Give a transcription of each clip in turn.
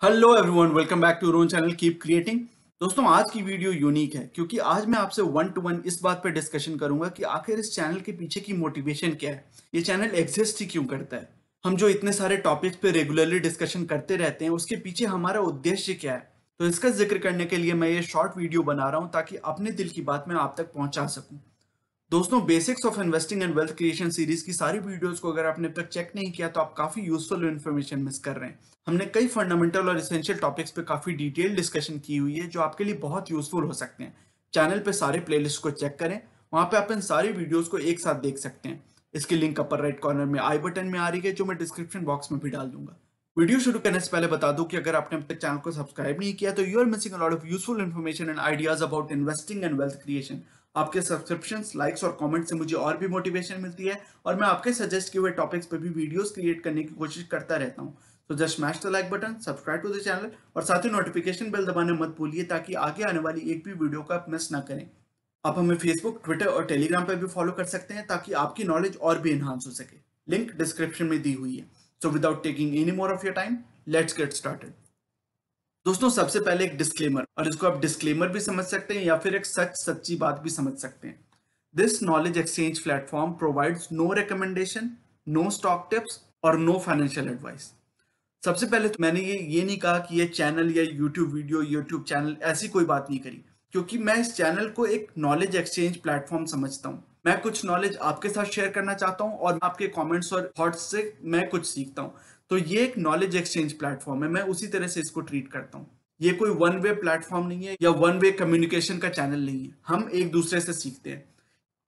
Hello everyone, welcome back to your own channel keep creating. दोस्तों, आज की video unique है क्योंकि आज मैं आपसे वन टू वन इस बात पे डिस्कशन करूंगा कि आखिर इस चैनल के पीछे की मोटिवेशन क्या है, ये चैनल एग्जिस्ट ही क्यों करता है। हम जो इतने सारे टॉपिक्स पे रेगुलरली डिस्कशन करते रहते हैं, उसके पीछे हमारा उद्देश्य क्या है। तो इसका जिक्र करने के लिए मैं ये शॉर्ट वीडियो बना रहा हूँ ताकि अपने दिल की बात मैं आप तक पहुंचा सकूं। दोस्तों, basics of investing and wealth creation series की सारी वीडियोस को अगर आपने अब तक चेक नहीं किया तो आप काफी यूजफुल इन्फॉर्मेशन मिस कर रहे हैं। हमने कई फंडामेंटल और एसेंशियल टॉपिक्स पे काफी डिटेल डिस्कशन की हुई है जो आपके लिए बहुत यूजफुल हो सकते हैं। चैनल पे सारे प्लेलिस्ट को चेक करें, वहां पे आप इन सारी वीडियोस को एक साथ देख सकते हैं। इसकी लिंक अपर राइट कॉर्नर में आई बटन में आ रही है, जो मैं डिस्क्रिप्शन बॉक्स में भी डाल दूंगा। वीडियो शुरू करने से पहले बता दूं कि अगर आपने अब तक चैनल को सब्सक्राइब नहीं किया तो you are missing a lot of useful information and ideas about investing and wealth creation. आपके सब्सक्रिप्शंस, लाइक्स और कमेंट से मुझे और भी मोटिवेशन मिलती है और मैं आपके सजेस्ट किए हुए टॉपिक्स पे भी वीडियोस क्रिएट करने की कोशिश करता रहता हूँ। तो just smash the like button, subscribe to the channel और साथ ही नोटिफिकेशन बेल दबाना मत भूलिए ताकि आगे आने वाली एक भी वीडियो को आप मिस ना करें। आप हमें फेसबुक, ट्विटर और टेलीग्राम पर भी फॉलो कर सकते हैं ताकि आपकी नॉलेज और भी एनहांस हो सके। लिंक डिस्क्रिप्शन में दी हुई है। So without taking any more of your time, let's get started. दोस्तों, सबसे पहले एक डिस्क्लेमर, और इसको आप डिस्क्लेमर भी समझ सकते हैं या फिर एक सच्ची बात भी समझ सकते हैं। This knowledge exchange platform provides no recommendation, no stock tips और नो फाइनेंशियल एडवाइस। सबसे पहले तो मैंने ये नहीं कहा कि ये चैनल या यूट्यूब वीडियो, यूट्यूब चैनल, ऐसी कोई बात नहीं करी, क्योंकि मैं इस चैनल को एक नॉलेज एक्सचेंज प्लेटफॉर्म समझता हूँ। मैं कुछ नॉलेज आपके साथ शेयर करना चाहता हूँ और आपके कमेंट्स और थॉट्स से मैं कुछ सीखता हूँ। तो ये एक नॉलेज एक्सचेंज प्लेटफॉर्म है, मैं उसी तरह से इसको ट्रीट करता हूँ। ये कोई वन वे प्लेटफॉर्म नहीं है या वन वे कम्युनिकेशन का चैनल नहीं है। हम एक दूसरे से सीखते हैं।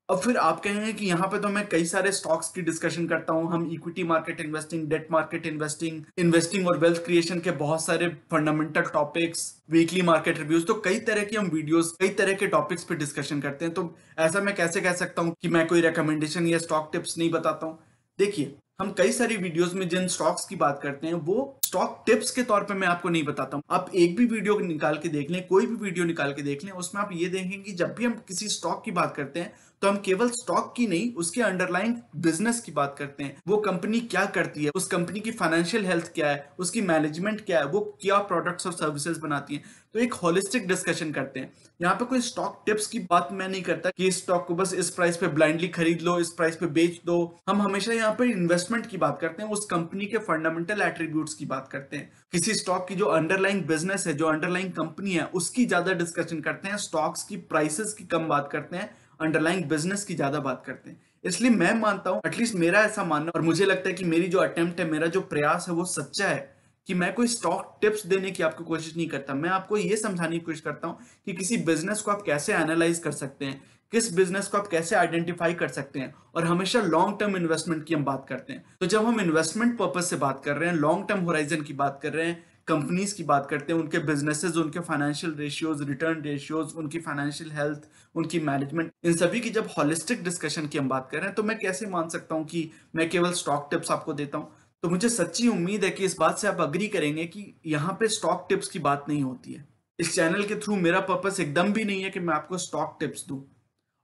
अब फिर आप कहेंगे कि यहाँ पे तो मैं कई सारे स्टॉक्स की डिस्कशन करता हूँ, हम equity market investing, debt market investing, investing और वेल्थ क्रिएशन के बहुत सारे fundamental topics, weekly market reviews, तो कई तरह की हम वीडियोस, कई तरह के टॉपिक्स पे डिस्कशन करते हैं। तो ऐसा मैं कैसे कह सकता हूँ कि मैं कोई रिकमेंडेशन या स्टॉक टिप्स नहीं बताता हूँ। देखिए, हम कई सारी वीडियोस में जिन स्टॉक्स की बात करते हैं वो स्टॉक टिप्स के तौर पे मैं आपको नहीं बताता हूँ। आप एक भी वीडियो निकाल के देख लें, कोई भी वीडियो निकाल के देख लें, उसमें आप ये देखेंगे कि जब भी हम किसी स्टॉक की बात करते हैं तो हम केवल स्टॉक की नहीं, उसके अंडरलाइन बिजनेस की बात करते हैं। वो कंपनी क्या करती है, उस कंपनी की फाइनेंशियल हेल्थ क्या है, उसकी मैनेजमेंट क्या है, वो क्या प्रोडक्ट्स और सर्विसेज बनाती है। तो एक होलिस्टिक डिस्कशन करते हैं। यहाँ पे कोई स्टॉक टिप्स की बात मैं नहीं करता कि इस स्टॉक को बस इस प्राइस पे ब्लाइंडली खरीद लो, इस प्राइस पे बेच दो। हम हमेशा यहाँ पे इन्वेस्टमेंट की बात करते हैं, उस कंपनी के फंडामेंटल एट्रीब्यूट्स की बात करते हैं। किसी स्टॉक की जो अंडरलाइंग बिजनेस है, जो अंडरलाइंग कंपनी है, उसकी ज्यादा डिस्कशन करते हैं। स्टॉक्स की प्राइसेस की कम बात करते हैं, अंडरलाइंग बिजनेस की ज्यादा बात करते हैं। इसलिए मैं मानता हूं, एटलीस्ट मेरा ऐसा मानना और मुझे लगता है कि मेरी जो अटेम्प्ट है, मेरा जो प्रयास है वो सच्चा है कि मैं कोई स्टॉक टिप्स देने की आपको कोशिश नहीं करता। मैं आपको ये समझाने की कोशिश करता हूं कि किसी बिजनेस को आप कैसे एनालाइज कर सकते हैं, किस बिजनेस को आप कैसे आइडेंटिफाई कर सकते हैं। और हमेशा लॉन्ग टर्म इन्वेस्टमेंट की हम बात करते हैं। तो जब हम इन्वेस्टमेंट पर्पज से बात कर रहे हैं, लॉन्ग टर्म होराइजन की बात कर रहे हैं, कंपनीज की बात करते हैं, उनके बिजनेसेस, उनके फाइनेंशियल रेशियोज, रिटर्न रेशियोज, उनकी फाइनेंशियल हेल्थ, उनकी मैनेजमेंट, इन सभी की जब होलिस्टिक डिस्कशन की हम बात कर रहे हैं, तो मैं कैसे मान सकता हूं कि मैं केवल स्टॉक टिप्स आपको देता हूं। तो मुझे सच्ची उम्मीद है कि इस बात से आप अग्री करेंगे कि यहाँ पे स्टॉक टिप्स की बात नहीं होती है। इस चैनल के थ्रू मेरा पर्पस एकदम भी नहीं है कि मैं आपको स्टॉक टिप्स दूं।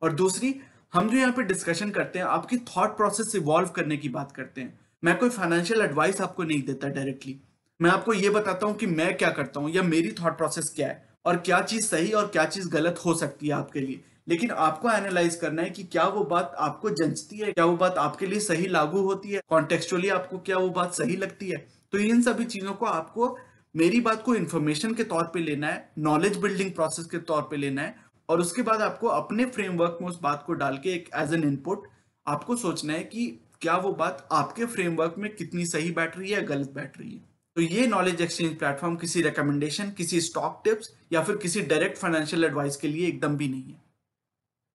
और दूसरी, हम जो यहाँ पे डिस्कशन करते हैं, आपकी थॉट प्रोसेस इवॉल्व करने की बात करते हैं। मैं कोई फाइनेंशियल एडवाइस आपको नहीं देता डायरेक्टली। मैं आपको ये बताता हूँ कि मैं क्या करता हूँ या मेरी थॉट प्रोसेस क्या है और क्या चीज सही और क्या चीज गलत हो सकती है आपके लिए। लेकिन आपको एनालाइज करना है कि क्या वो बात आपको जंचती है, क्या वो बात आपके लिए सही लागू होती है, कॉन्टेक्चुअली आपको क्या वो बात सही लगती है। तो इन सभी चीजों को आपको, मेरी बात को इन्फॉर्मेशन के तौर पे लेना है, नॉलेज बिल्डिंग प्रोसेस के तौर पे लेना है और उसके बाद आपको अपने फ्रेमवर्क में उस बात को डाल के एक एज एन इनपुट आपको सोचना है कि क्या वो बात आपके फ्रेमवर्क में कितनी सही बैठ रही है या गलत बैठ रही है। तो ये नॉलेज एक्सचेंज प्लेटफॉर्म किसी रिकमेंडेशन, किसी स्टॉक टिप्स या फिर किसी डायरेक्ट फाइनेंशियल एडवाइस के लिए एकदम भी नहीं है।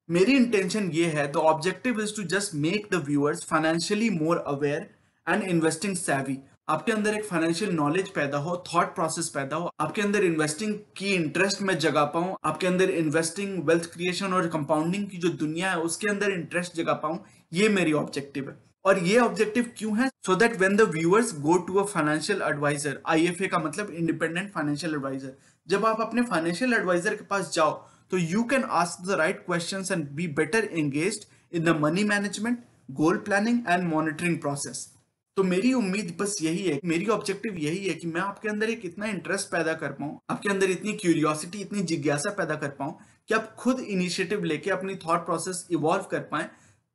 मेरी इंटेंशन ये है, the objective is to just make the viewers financially more aware and investing savvy। आपके अंदर एक फाइनेंशियल नॉलेज पैदा हो, थॉट प्रोसेस पैदा हो, आपके अंदर इन्वेस्टिंग की इंटरेस्ट में जगा पाऊं, आपके अंदर इन्वेस्टिंग, वेल्थ क्रिएशन और कंपाउंडिंग की जो दुनिया है उसके अंदर इंटरेस्ट जगा पाऊं। ये मेरी ऑब्जेक्टिव है। और ये ऑब्जेक्टिव क्यों है? So that when the viewers go to a financial advisor, IFA का मतलब इंडिपेंडेंट फाइनेंशियल एडवाइजर, जब आप अपने फाइनेंशियल एडवाइजर के पास जाओ तो you can ask the right questions and be better engaged in the money management, goal planning and monitoring process। तो मेरी उम्मीद बस यही है, मेरी ऑब्जेक्टिव यही है कि मैं आपके अंदर एक इतना इंटरेस्ट पैदा कर पाऊं, आपके अंदर इतनी क्यूरियोसिटी, इतनी जिज्ञासा पैदा कर पाऊं कि आप खुद इनिशिएटिव लेके अपनी थॉट प्रोसेस इवॉल्व कर पाएं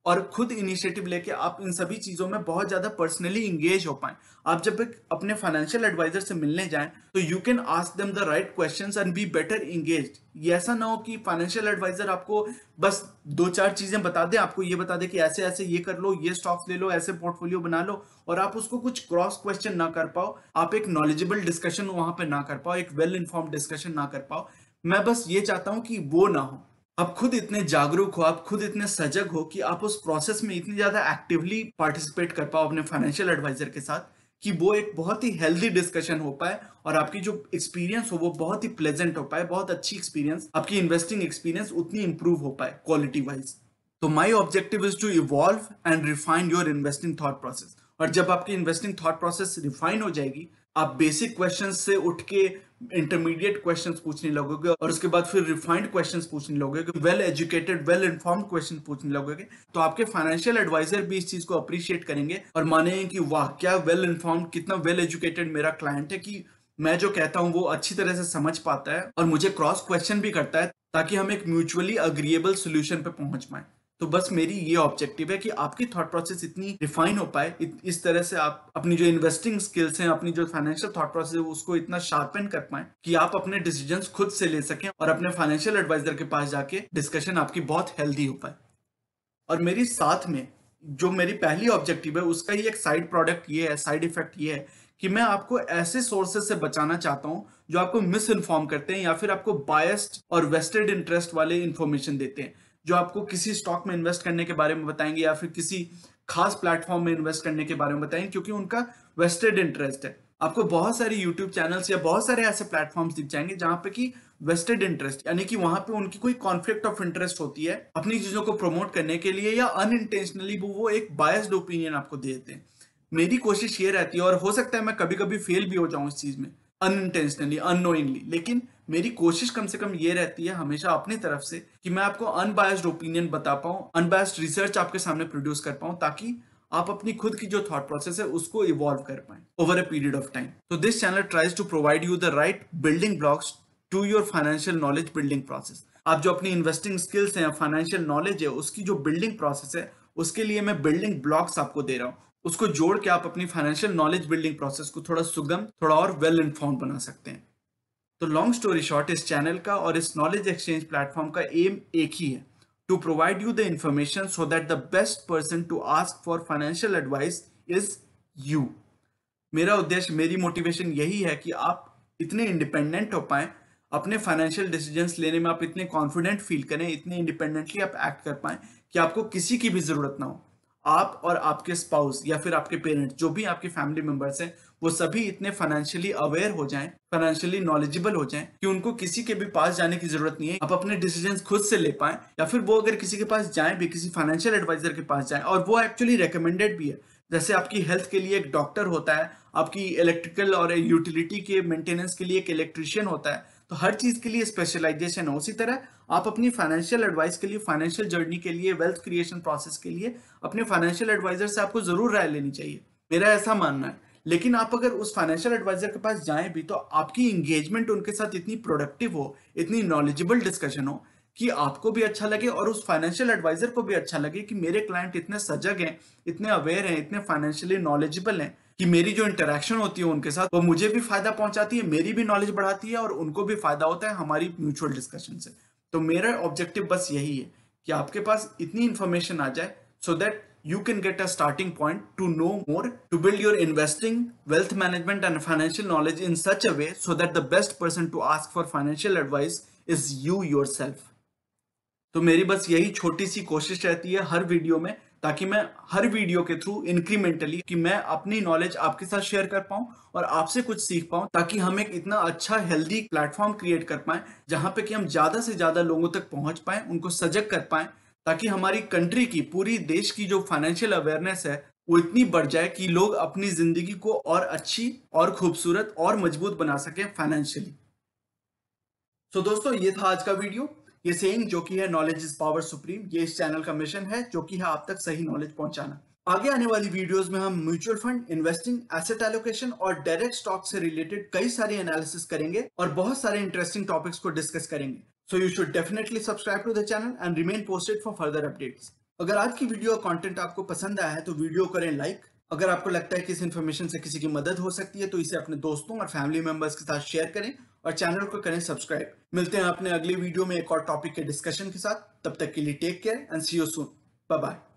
और खुद इनिशिएटिव लेके आप इन सभी चीजों में बहुत ज्यादा पर्सनली इंगेज हो पाएं। आप जब एक अपने फाइनेंशियल एडवाइजर से मिलने जाएं तो you can ask them the right questions and be better engaged. ये ऐसा ना हो कि फाइनेंशियल एडवाइजर आपको बस दो चार चीजें बता दे, आपको ये बता दे कि ऐसे ऐसे ये कर लो, ये स्टॉक्स ले लो, ऐसे पोर्टफोलियो बना लो, और आप उसको कुछ क्रॉस क्वेश्चन ना कर पाओ, आप एक नॉलेजेबल डिस्कशन वहां पे ना कर पाओ, एक वेल इन्फॉर्म्ड डिस्कशन ना कर पाओ। मैं बस ये चाहता हूं कि वो ना हो। आप खुद इतने जागरूक हो, आप खुद इतने सजग हो कि आप उस प्रोसेस में इतनी ज्यादा एक्टिवली पार्टिसिपेट कर पाओ अपने फाइनेंशियल एडवाइजर के साथ कि वो एक बहुत ही हेल्दी डिस्कशन हो पाए और आपकी जो एक्सपीरियंस हो वो बहुत ही प्लेजेंट हो पाए, बहुत अच्छी एक्सपीरियंस, आपकी इन्वेस्टिंग एक्सपीरियंस उतनी इंप्रूव हो पाए क्वालिटी वाइज। तो my objective is to evolve and refine your investing thought process. और जब आपकी इन्वेस्टिंग थॉट प्रोसेस रिफाइन हो जाएगी, आप बेसिक क्वेश्चंस से उठ के इंटरमीडिएट क्वेश्चंस पूछने लगोगे और उसके बाद फिर रिफाइंड क्वेश्चंस पूछने लगोगे, well educated well informed question पूछने लगोगे, तो आपके फाइनेंशियल एडवाइजर भी इस चीज को अप्रिशिएट करेंगे और मानेंगे कि वाह क्या वेल इन्फॉर्म्ड, कितना वेल एजुकेटेड मेरा क्लाइंट है कि मैं जो कहता हूं वो अच्छी तरह से समझ पाता है और मुझे क्रॉस क्वेश्चन भी करता है ताकि हम एक म्यूचुअली अग्रीएबल सोल्यूशन पे पहुंच पाए। तो बस मेरी ये ऑब्जेक्टिव है कि आपकी थॉट प्रोसेस इतनी रिफाइन हो पाए, इस तरह से आप अपनी जो इन्वेस्टिंग स्किल्स हैं, अपनी जो फाइनेंशियल थॉट प्रोसेस है उसको इतना शार्पन कर पाए कि आप अपने डिसीजंस खुद से ले सकें और अपने फाइनेंशियल एडवाइजर के पास जाके डिस्कशन आपकी बहुत हेल्दी हो पाए। और मेरी साथ में जो मेरी पहली ऑब्जेक्टिव है उसका ही एक साइड प्रोडक्ट ये है, साइड इफेक्ट ये है कि मैं आपको ऐसे सोर्सेज से बचाना चाहता हूं जो आपको मिस इन्फॉर्म करते हैं या फिर आपको बायस्ड और वेस्टेड इंटरेस्ट वाले इंफॉर्मेशन देते हैं, जो आपको किसी स्टॉक में इन्वेस्ट करने के बारे में बताएंगे या फिर किसी खास प्लेटफॉर्म में इन्वेस्ट करने के बारे में बताएंगे क्योंकि उनका वेस्टेड इंटरेस्ट है। आपको बहुत सारे यूट्यूब चैनल्स या बहुत सारे ऐसे प्लेटफॉर्म्स दिख जाएंगे जहां पे कि वेस्टेड इंटरेस्ट यानी कि वहां पे उनकी कोई कॉन्फ्लिक्ट ऑफ इंटरेस्ट होती है अपनी चीजों को प्रमोट करने के लिए, या अनइंटेंशनली वो एक बायस्ड ओपिनियन आपको दे देते हैं। मेरी कोशिश ये रहती है, और हो सकता है मैं कभी कभी फेल भी हो जाऊं इस चीज में, अनइंटेंशनली अननोइंगली, लेकिन मेरी कोशिश कम से कम ये रहती है हमेशा अपनी तरफ से कि मैं आपको अनबायस्ड ओपिनियन बता पाऊं, अनबायस्ड रिसर्च आपके सामने प्रोड्यूस कर पाऊं ताकि आप अपनी खुद की जो थॉट प्रोसेस है उसको इवॉल्व कर पाए over a period of time. तो this channel tries to provide you the right building blocks to your financial knowledge building process. आप जो अपनी इन्वेस्टिंग स्किल्स हैं, फाइनेंशियल नॉलेज है, उसकी जो बिल्डिंग प्रोसेस है उसके लिए मैं बिल्डिंग ब्लॉक्स आपको दे रहा हूं। उसको जोड़ के आप अपनी फाइनेंशियल नॉलेज बिल्डिंग प्रोसेस को थोड़ा सुगम, थोड़ा और वेल इन्फॉर्म बना सकते हैं। तो लॉन्ग स्टोरी शॉर्ट, इस चैनल का और इस नॉलेज एक्सचेंज प्लेटफॉर्म का एम एक ही है, to provide you the information so that the best person to ask for financial advice is you. मेरा उद्देश्य, मेरी मोटिवेशन यही है कि आप इतने इंडिपेंडेंट हो पाए, अपने फाइनेंशियल डिसीजंस लेने में आप इतने कॉन्फिडेंट फील करें, इतने इंडिपेंडेंटली आप एक्ट कर पाए कि आपको किसी की भी जरूरत ना हो। आप और आपके स्पाउस या फिर आपके पेरेंट्स, जो भी आपके फैमिली मेंबर्स हैं, वो सभी इतने फाइनेंशियली अवेयर हो जाएं, फाइनेंशियली नॉलेजेबल हो जाएं कि उनको किसी के भी पास जाने की जरूरत नहीं है। आप अपने डिसीजंस खुद से ले पाएं, या फिर वो अगर किसी के पास जाएं भी, किसी फाइनेंशियल एडवाइजर के पास जाएं और वो एक्चुअली रिकमेंडेड भी है, जैसे आपकी हेल्थ के लिए एक डॉक्टर होता है, आपकी इलेक्ट्रिकल और यूटिलिटी के मेंटेनेंस के लिए एक इलेक्ट्रिशियन होता है, तो हर चीज के लिए स्पेशलाइजेशन है। उसी तरह आप अपनी फाइनेंशियल एडवाइस के लिए, फाइनेंशियल जर्नी के लिए, वेल्थ क्रिएशन प्रोसेस के लिए अपने फाइनेंशियल एडवाइजर से आपको जरूर राय लेनी चाहिए, मेरा ऐसा मानना है। लेकिन आप अगर उस फाइनेंशियल एडवाइजर के पास जाएं भी तो आपकी इंगेजमेंट उनके साथ इतनी प्रोडक्टिव हो, इतनी नॉलेजेबल डिस्कशन हो कि आपको भी अच्छा लगे और उस फाइनेंशियल एडवाइजर को भी अच्छा लगे कि मेरे क्लाइंट इतने सजग हैं, इतने अवेयर हैं, इतने फाइनेंशियली नॉलेजेबल हैं कि मेरी जो इंटरेक्शन होती है उनके साथ वो मुझे भी फायदा पहुंचाती है, मेरी भी नॉलेज बढ़ाती है और उनको भी फायदा होता है हमारी म्यूचुअल डिस्कशन से। तो मेरा ऑब्जेक्टिव बस यही है कि आपके पास इतनी इंफॉर्मेशन आ जाए so that you can get a starting point to know more, to build your investing, wealth management and financial knowledge in such a way so that the best person to ask for financial advice is you yourself। तो मेरी बस यही छोटी सी कोशिश रहती है हर video में, ताकि मैं हर वीडियो के थ्रू इंक्रीमेंटली कि मैं अपनी नॉलेज आपके साथ शेयर कर पाऊं और आपसे कुछ सीख पाऊं, ताकि हम एक इतना अच्छा हेल्दी प्लेटफॉर्म क्रिएट कर पाएं जहां पे कि हम ज्यादा से ज्यादा लोगों तक पहुंच पाएं, उनको सजग कर पाएं, ताकि हमारी कंट्री की, पूरी देश की जो फाइनेंशियल अवेयरनेस है वो इतनी बढ़ जाए कि लोग अपनी जिंदगी को और अच्छी और खूबसूरत और मजबूत बना सकें फाइनेंशियली। सो दोस्तों, ये था आज का वीडियो। ये सेइंग जो कि है नॉलेज इज पावर सुप्रीम, ये इस चैनल का मिशन है जो कि है आप तक सही नॉलेज पहुंचाना। आगे आने वाली वीडियोस में हम mutual fund, investing, asset allocation और डायरेक्ट स्टॉक से रिलेटेड कई सारे एनालिसिस करेंगे और बहुत सारे इंटरेस्टिंग टॉपिक्स को डिस्कस करेंगे। So you should definitely subscribe to the channel and remain posted for further updates. अगर आज की वीडियो का कंटेंट आपको पसंद आया है तो वीडियो करें लाइक। अगर आपको लगता है कि इस इन्फॉर्मेशन से किसी की मदद हो सकती है तो इसे अपने दोस्तों और फैमिली मेंबर्स के साथ शेयर करें और चैनल को करें सब्सक्राइब। मिलते हैं अपने अगले वीडियो में एक और टॉपिक के डिस्कशन के साथ। तब तक के लिए take care and see you soon. Bye bye.